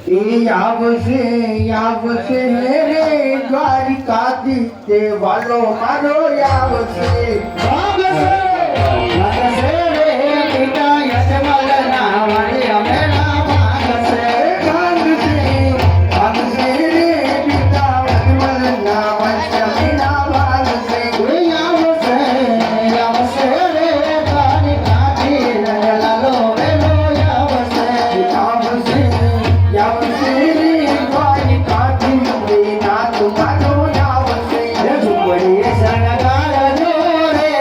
यावसे रे દ્વારિકાધીશ તે વાલો મારો આવશે માગશે રે પિતા યજમલ ના વાળી અમે ના માગશે માંગશે રે પિતા યજમલ ના વાળી અમે ના માંગશે આવશે રે દ્વારિકાધીશ લાલો વેલો આવશે यावसे रे દ્વારિકાધીશ તે નાથ મારો આવશે ઝુંપડી શણગાર જો રે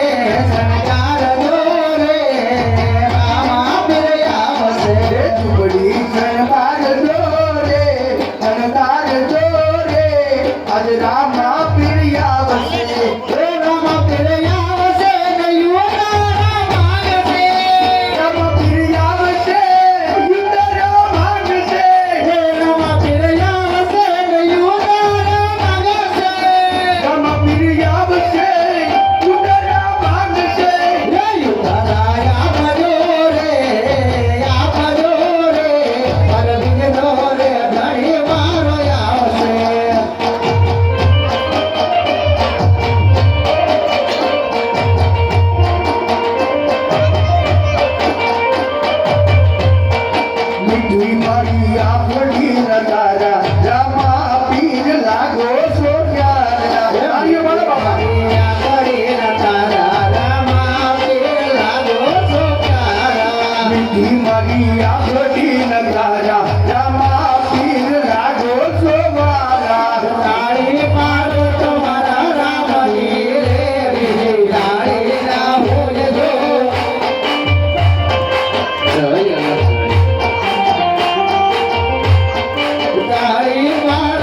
રામા પીર આવશે ઝુંપડી શણગાર દો રે આજ રામા પીર આવશે રામા પીર આવશે ને યુવતા માગશે રામા પીર આવશે યુદ્ધરા માંગશે રામા પીર આવશે ને યુવતા માગશે રામા પીર આવશે યુદ્ધરા માંગશે મીઠી મારી આંખડી નગારા રામા પીર લાગો છો પ્યારા આર્ય બોલો બાબા મીઠી મારી આંખડી નગારા રામા પીર લાગો છો વાલા તાળી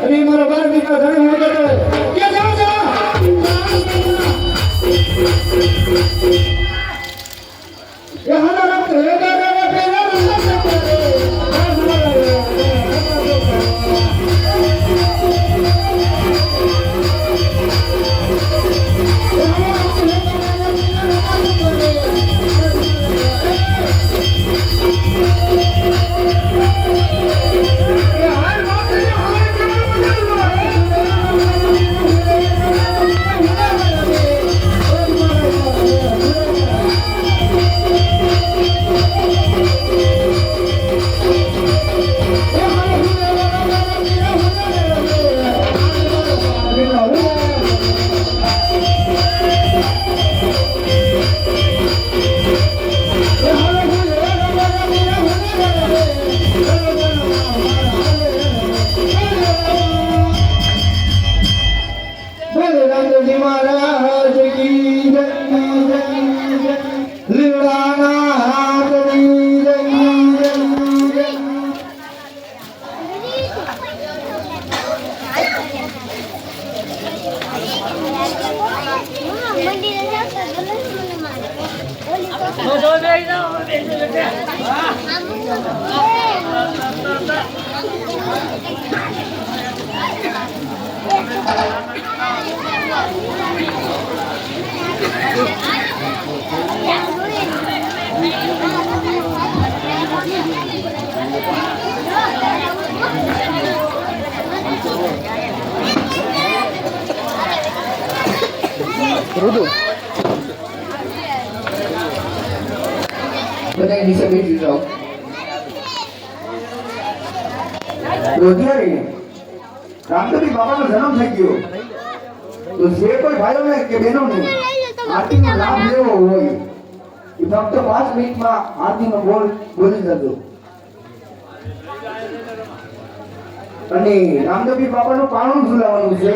अरे मारा बार बीता धड़े हो गए क्या जाओ जा ये हमारा रक्त है महाराज की लीलाना Rudo. Benar ini saya beri tahu. रोजियारी Ramdevi बाबा का जन्म થઈ ગયો તો જે કોઈ ભાઈઓને કે બહેનોને આરતીનો લાભ લેવો હોય એ ફક્ત 5 મિનિટમાં આરતીનો બોલ બોલી જજો અને રામદેવી બાબાનું પાણું ઝુલાવવાનું છે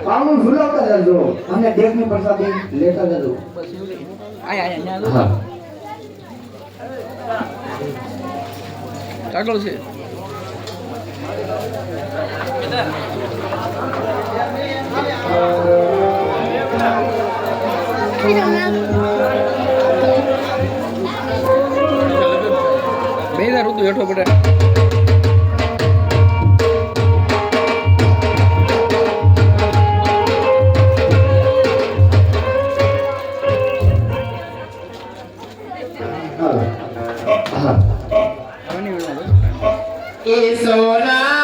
પાણું ઝુલાવતા જજો અને દેવની પ્રસાદી લેતા જજો હા કાગળ છે બેના ઋતુ હેઠો પડે એ સોના